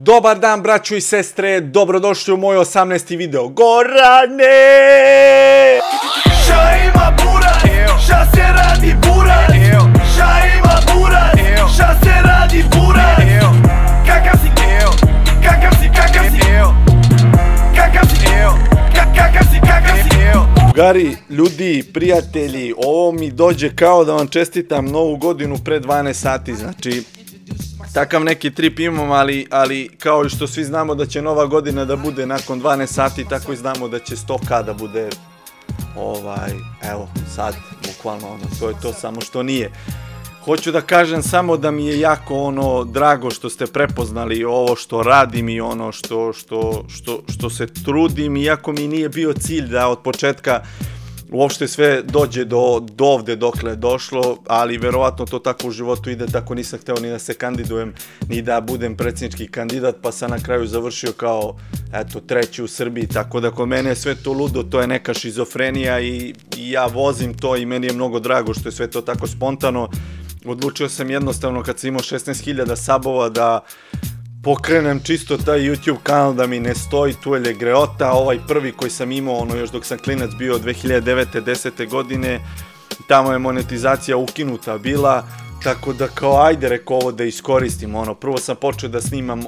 Dobar dan, braćo i sestre, dobrodošli u moj 18. video. Gorane! Šta ima buraz, šta se radi buraz, šta ima buraz, šta se radi buraz, kakav si, kakav si, kakav si, kakav si, kakav si, kakav si. Drugari, ljudi, prijatelji, ovo mi dođe kao da vam čestitam novu godinu pre 12 sati, znači takav neki trip imam, ali kao i što svi znamo da će nova godina da bude nakon 12 sati, tako i znamo da će 100k da bude, evo, sad, bukvalno, to je to, samo što nije. Hoću da kažem samo da mi je jako drago što ste prepoznali ovo što radim i ono što se trudim, iako mi nije bio cilj da od početka uopšte sve dođe do ovde dokle je došlo, ali verovatno to tako u životu ide, tako nisam hteo ni da se kandidujem, ni da budem predsjednički kandidat, pa sam na kraju završio kao, eto, treći u Srbiji, tako da kod mene je sve to ludo, to je neka šizofrenija i ja vozim to i meni je mnogo drago što je sve to tako spontano. Odlučio sam jednostavno kad sam imao 16.000 sabova da pokrenem čisto taj YouTube kanal, da mi ne stoji tuelje greota. Ovaj prvi koji sam imao, još dok sam klinac bio 2009. 10. godine, tamo je monetizacija ukinuta bila, tako da kao ajde reko ovo da iskoristim, prvo sam počeo da snimam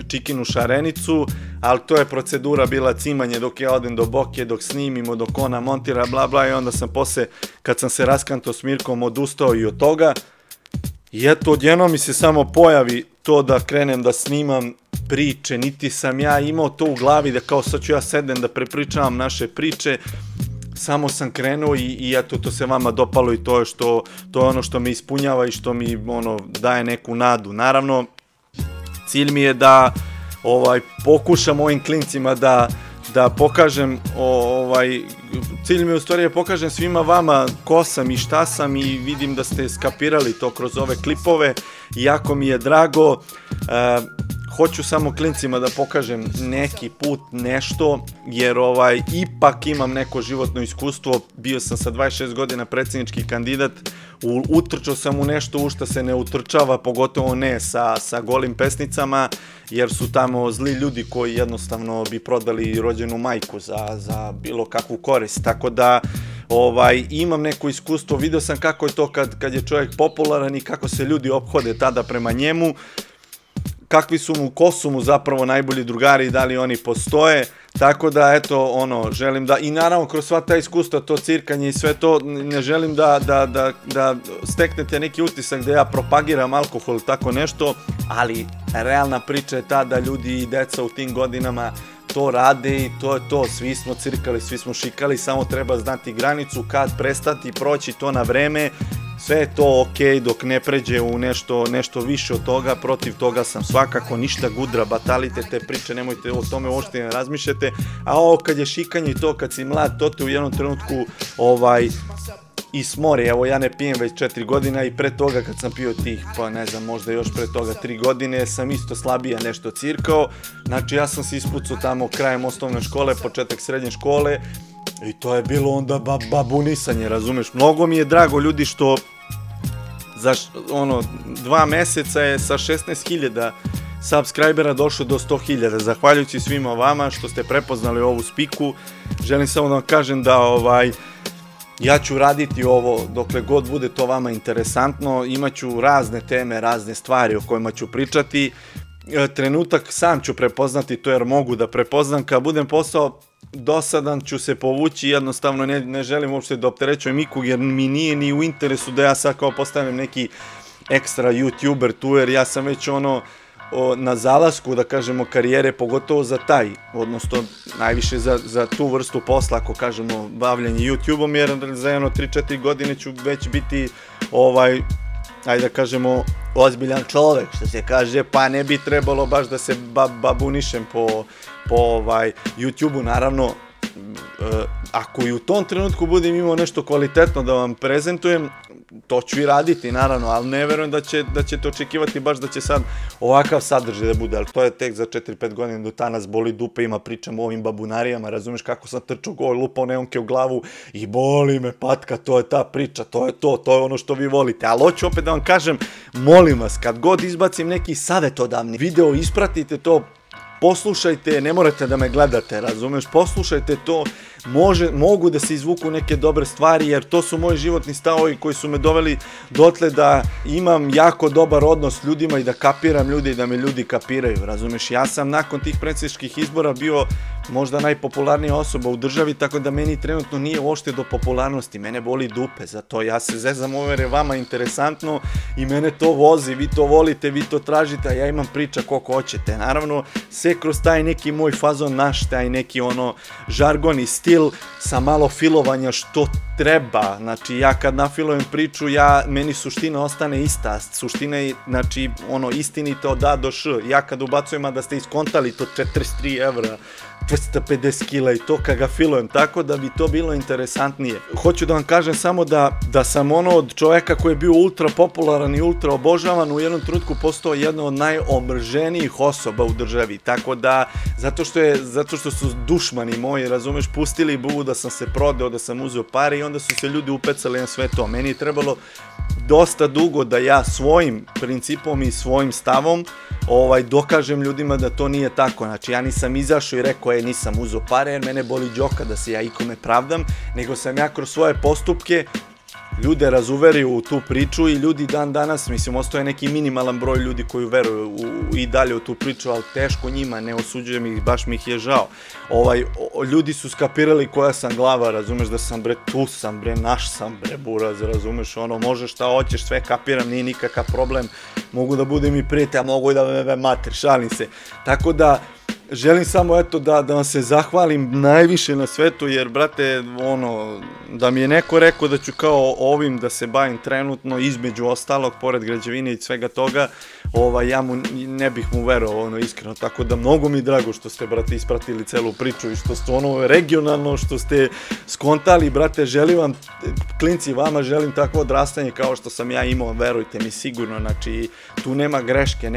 Čikinu šarenicu, ali to je procedura bila cimanje dok ja odem do Boke, dok snimimo, dok ona montira, bla bla, i onda sam posle, kad sam se raskantao s Mirkom, odustao i od toga. I eto, odjednom mi se samo pojavi to da krenem da snimam priče, niti sam ja imao to u glavi da kao sad ću ja sedem da prepričavam naše priče, samo sam krenuo i eto, to se vama dopalo i to je ono što me ispunjava i što mi daje neku nadu. Naravno, cilj mi je da pokušam ovim klincima da pokažem, cilj mi je u stvari da pokažem svima vama ko sam i šta sam i vidim da ste skapirali to kroz ove klipove, jako mi je drago. Hoću samo klincima da pokažem neki put nešto, jer ipak imam neko životno iskustvo, bio sam sa 26 godina predsjednički kandidat, utrčao sam u nešto u što se ne utrčava, pogotovo ne sa golim pesnicama, jer su tamo zli ljudi koji jednostavno bi prodali rođenu majku za bilo kakvu korist, tako da imam neko iskustvo, vidio sam kako je to kad je čovjek popularan i kako se ljudi ophode tada prema njemu, kakvi su mu, ko su mu zapravo najbolji drugari i da li oni postoje, tako da eto, želim da, i naravno kroz sva ta iskustva, to cirkanje i sve to, ne želim da steknete neki utisak da ja propagiram alkohol, tako nešto, ali realna priča je ta da ljudi i deca u tim godinama to rade i to je to, svi smo cirkali, svi smo šikali, samo treba znati granicu, kad prestati, proći to na vreme. Sve je to okej dok ne pređe u nešto više od toga, protiv toga sam svakako, ništa gudra, batalite te priče, nemojte o tome uopšte ne razmišljate, a ovo kad je šikanje i to kad si mlad, to te u jednom trenutku i smori. Evo, ja ne pijem već 4 godina i pre toga kad sam pio tih, pa ne znam, možda još pre toga 3 godine, sam isto slabija nešto cirkao, znači ja sam se ispucao tamo krajem osnovne škole, početak srednje škole, i to je bilo onda babunisanje, razumeš? Mnogo mi je drago, ljudi, što za 2 meseca je sa 16.000 subscribera došlo do 100.000. Zahvaljujući svima vama što ste prepoznali ovu spiku, želim samo da vam kažem da ja ću raditi ovo dokle god bude to vama interesantno, imaću razne teme, razne stvari o kojima ću pričati. Trenutak sam ću prepoznati to, jer mogu da prepoznam, kad budem postao dosadan ću se povući, jednostavno ne želim uopšte da opterećujem ikog, jer mi nije ni u interesu da ja sad kao postavim neki ekstra youtuber tu, jer ja sam već na zalasku, da kažemo, karijere, pogotovo za taj, odnosno najviše za tu vrstu posla, ako kažemo, bavljanje YouTube-om, jer za 3-4 godine ću već biti ajde da kažemo, ozbiljan čovek, što se kaže, pa ne bi trebalo baš da se babunišem po YouTube-u. Naravno, ako i u tom trenutku budem imao nešto kvalitetno da vam prezentujem, to ću i raditi, naravno, ali ne verujem da ćete očekivati baš da će sad ovakav sadržaj da bude, ali to je tek za 4-5 godina do ta nas boli dupe, ima pričam o ovim babunarijama, razumeš kako sam trčao gol, lupao neonke u glavu i boli me patka, to je ta priča, to je ono što vi volite, ali hoću opet da vam kažem, molim vas, kad god izbacim neki savjetodavni video, ispratite to, poslušajte, ne morate da me gledate, razumeš, poslušajte to, mogu da se izvuku neke dobre stvari, jer to su moji životni stavovi koji su me doveli dotle da imam jako dobar odnos s ljudima i da kapiram ljude i da me ljudi kapiraju, razumeš, ja sam nakon tih predsjedničkih izbora bio možda najpopularnija osoba u državi, tako da meni trenutno nije uopšte do popularnosti, mene boli dupe, zato ja se zezam ovo jer je vama interesantno i mene to vozi, vi to volite, vi to tražite, a ja imam priča koliko hoćete, naravno, sve kroz taj neki moj fazon naš, taj neki ono žargon i stil sa malo filovanja što treba, znači ja kad nafilujem priču, meni suština ostane ista, suština je, znači, ono, istinite od A do Š, ja kad ubacujem, a da ste iskontali to 43 evra, 250 kila i to kad ga filujem, tako da bi to bilo interesantnije. Hoću da vam kažem samo da sam ono od čoveka koji je bio ultra popularan i ultra obožavan u jednom trenutku postao jedna od najomrženijih osoba u državi, tako da, zato što su dušmani moji, razumeš, pustili buvu da sam se prodao, da sam uzeo pare i onda su se ljudi upecali na sve to. Meni je trebalo dosta dugo da ja svojim principom i svojim stavom dokažem ljudima da to nije tako. Znači ja nisam izašao i rekao nisam uzeo pare jer mene boli džoka da se ja ikome pravdam, nego sam ja kroz svoje postupke ljude razuverio u tu priču i ljudi dan danas, mislim, ostaje neki minimalan broj ljudi koji veruju i dalje u tu priču, ali teško njima, ne osuđujem ih, baš mi ih je žao. Ljudi su skapirali koja sam glava, razumeš, da sam bre, tu sam bre, naš sam bre, buraz, razumeš, ono, možeš šta hoćeš, sve kapiram, nije nikakav problem, mogu da budem i prijatelj, a mogu i da me mater, šalim se. Tako da, želim samo eto da vam se zahvalim najviše na svetu, jer brate, ono, da mi je neko rekao da ću kao ovim da se bavim trenutno, između ostalog, pored građevine i svega toga, ja ne bih mu verovao, ono, iskreno, tako da mnogo mi je drago što ste, brate, ispratili celu priču i što ste ono regionalno, što ste skontali, brate, želim vam, klinci, vama želim takvo odrastanje kao što sam ja imao, verujte mi, sigurno, znači, tu nema greške,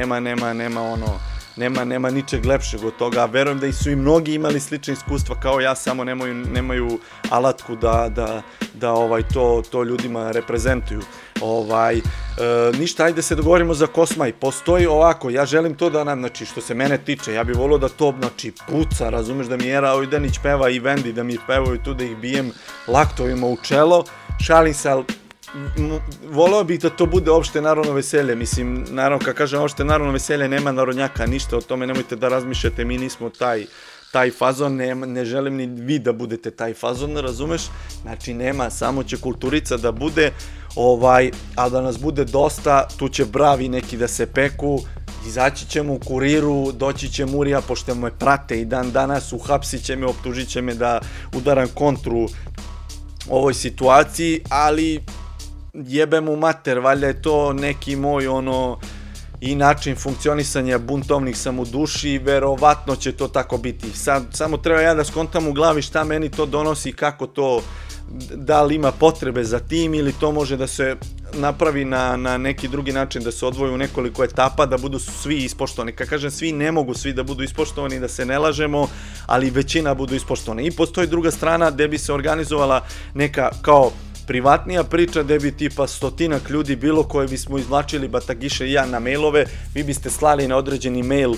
nema ničeg lepšeg od toga, a verujem da su i mnogi imali slične iskustva kao ja, samo nemaju alatku da to ljudima reprezentuju. Ništa, ajde se dogovorimo za Kosmaj, postoji ovako, ja želim to da nam, znači što se mene tiče, ja bih volio da to, znači, puca, razumeš, da mi Era Ojdanić peva i Vendi, da mi pevaju tu, da ih bijem laktovima u čelo, šalim se, ali voleo bih da to bude opšte narodno veselje, mislim, naravno, kad kažem opšte narodno veselje, nema narodnjaka, ništa o tome, nemojte da razmišljate, mi nismo taj fazon, ne želim ni vi da budete taj fazon, razumeš, znači nema, samo će kulturica da bude, a da nas bude dosta, tu će bravi neki da se peku, izaći ćemo u Kuriru, doći će Murija, pošto me prate i dan danas, uhapsit će me, optužit će me da udaram kontru ovoj situaciji, ali jebe mu mater, valjda je to neki moj ono i način funkcionisanja, buntovnik sam u duši i verovatno će to tako biti. Sad samo treba ja da skontam u glavi šta meni to donosi, kako to, da li ima potrebe za tim ili to može da se napravi na neki drugi način, da se odvoju u nekoliko etapa, da budu svi ispoštovani. Kad kažem svi, ne mogu svi da budu ispoštovani, da se ne lažemo, ali većina budu ispoštovani. I postoji druga strana gde bi se organizovala neka kao privatnija priča, gde bi tipa 100-ak ljudi bilo koje bismo izvlačili Batagiše i ja na mailove, vi biste slali na određeni mail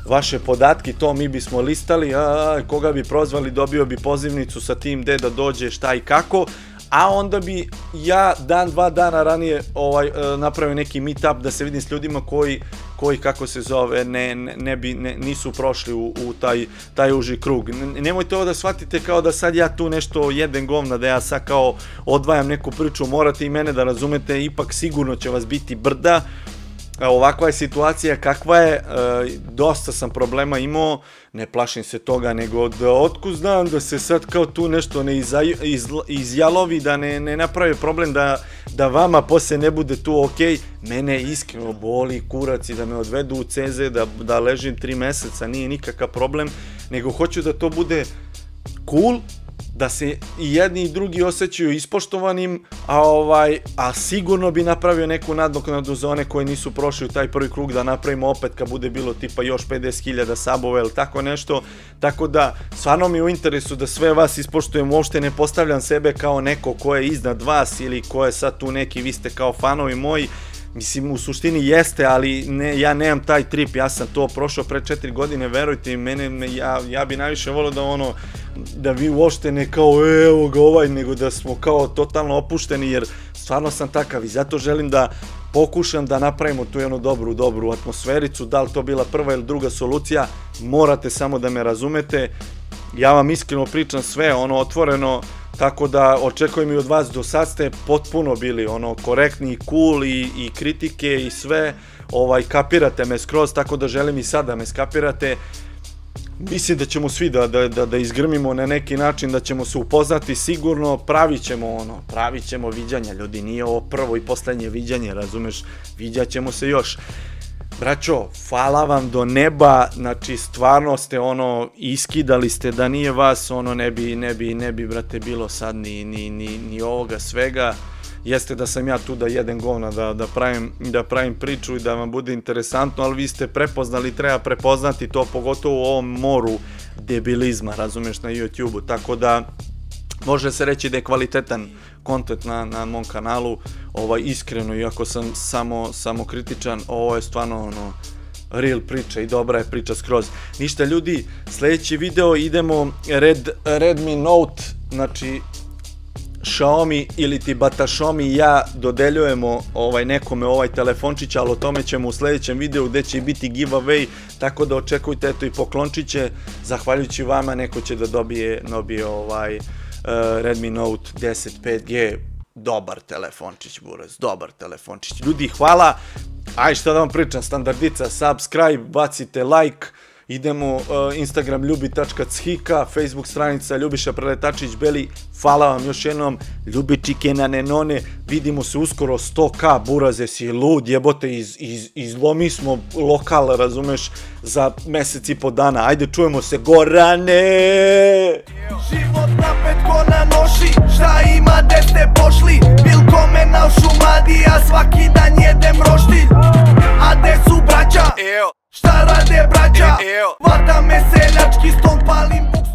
vaše podatke, to mi bismo listali, koga bi prozvali, dobio bi pozivnicu sa tim gde da dođe, šta i kako, a onda bi ja dva dana ranije napravio neki meetup da se vidim s ljudima koji, kako se zove, nisu prošli u taj uži krug. Nemojte ovo da shvatite kao da sad ja tu nešto jedem govna, da ja sad kao odvajam neku priču, morate i mene da razumete, ipak sigurno će vas biti brda. Ovakva je situacija kakva je, dosta sam problema imao, ne plašim se toga, nego da otkud znam da se sad kao tu nešto ne izjalovi, da ne napravi problem da vama posle ne bude tu okej, mene iskreno boli kurac i da me odvedu u CZ, da ležim 3 meseca, nije nikakav problem, nego hoću da to bude cool, da se i jedni i drugi osjećaju ispoštovanim, a sigurno bi napravio neku nadoknadu za one koji nisu prošli u taj prvi krug, da napravimo opet kad bude bilo tipa još 50.000 sabova ili tako nešto, tako da stvarno mi je u interesu da sve vas ispoštujem, uopšte ne postavljam sebe kao neko ko je iznad vas ili ko je sad tu neki, vi ste kao fanovi moji. Mislim, u suštini jeste, ali ja nemam taj trip, ja sam to prošao pre 4 godine, verujte mi, ja bi najviše volio da vi uopšte ne kao evo ga ovaj, nego da smo kao totalno opušteni, jer stvarno sam takav i zato želim da pokušam da napravimo tu jednu dobru atmosfericu, da li to bila prva ili druga solucija, morate samo da me razumete, ja vam iskreno pričam sve, otvoreno, tako da očekujem i od vas, do sad ste potpuno bili korektni i cool i kritike i sve, kapirate me skroz, tako da želim i sad da me skapirate. Mislim da ćemo svi da izgrmimo na neki način, da ćemo se upoznati sigurno, pravit ćemo viđanja, ljudi, nije ovo prvo i poslednje viđanje, razumeš, viđat ćemo se još. Braćo, hvala vam do neba, znači stvarno ste iskidali ste, da nije vas ne bi brate bilo sad ni ovoga svega, jeste da sam ja tu da jedem govna, da pravim priču i da vam bude interesantno, ali vi ste prepoznali, treba prepoznati to, pogotovo u ovom moru debilizma, razumeš, na YouTube-u, tako da može se reći da je kvalitetan kontent na mom kanalu, iskreno, iako sam samo kritičan, ovo je stvarno real priča i dobra je priča skroz. Ništa ljudi, sljedeći video idemo Redmi Note, znači Xiaomi ili ti Bata Xiaomi i ja dodeljujemo nekome ovaj telefončić, ali o tome ćemo u sljedećem videu gde će biti giveaway, tako da očekujte, eto i poklončiće, zahvaljujući vama neko će da dobije Redmi Note 10 5G, dobar telefončić, buraz, dobar telefončić. Ljudi, hvala, aj šta da vam pričam, standardica, subscribe, bacite like, idemo Instagram ljubi.chika, Facebook stranica Ljubiša Preletačić Beli, hvala vam još jednom, ljubičike na nenone, vidimo se uskoro 100k, buraze si lud, jebote, izlomi smo lokal, razumeš, za mesec i po dana, ajde čujemo se, Gorane! Život napet ko na noši, šta ima gde ste pošli, bil kome na šumadi, a svaki dan jedem roštilj, a gde su braća? Šta rade braća? Vata me seljački, ston palim buk.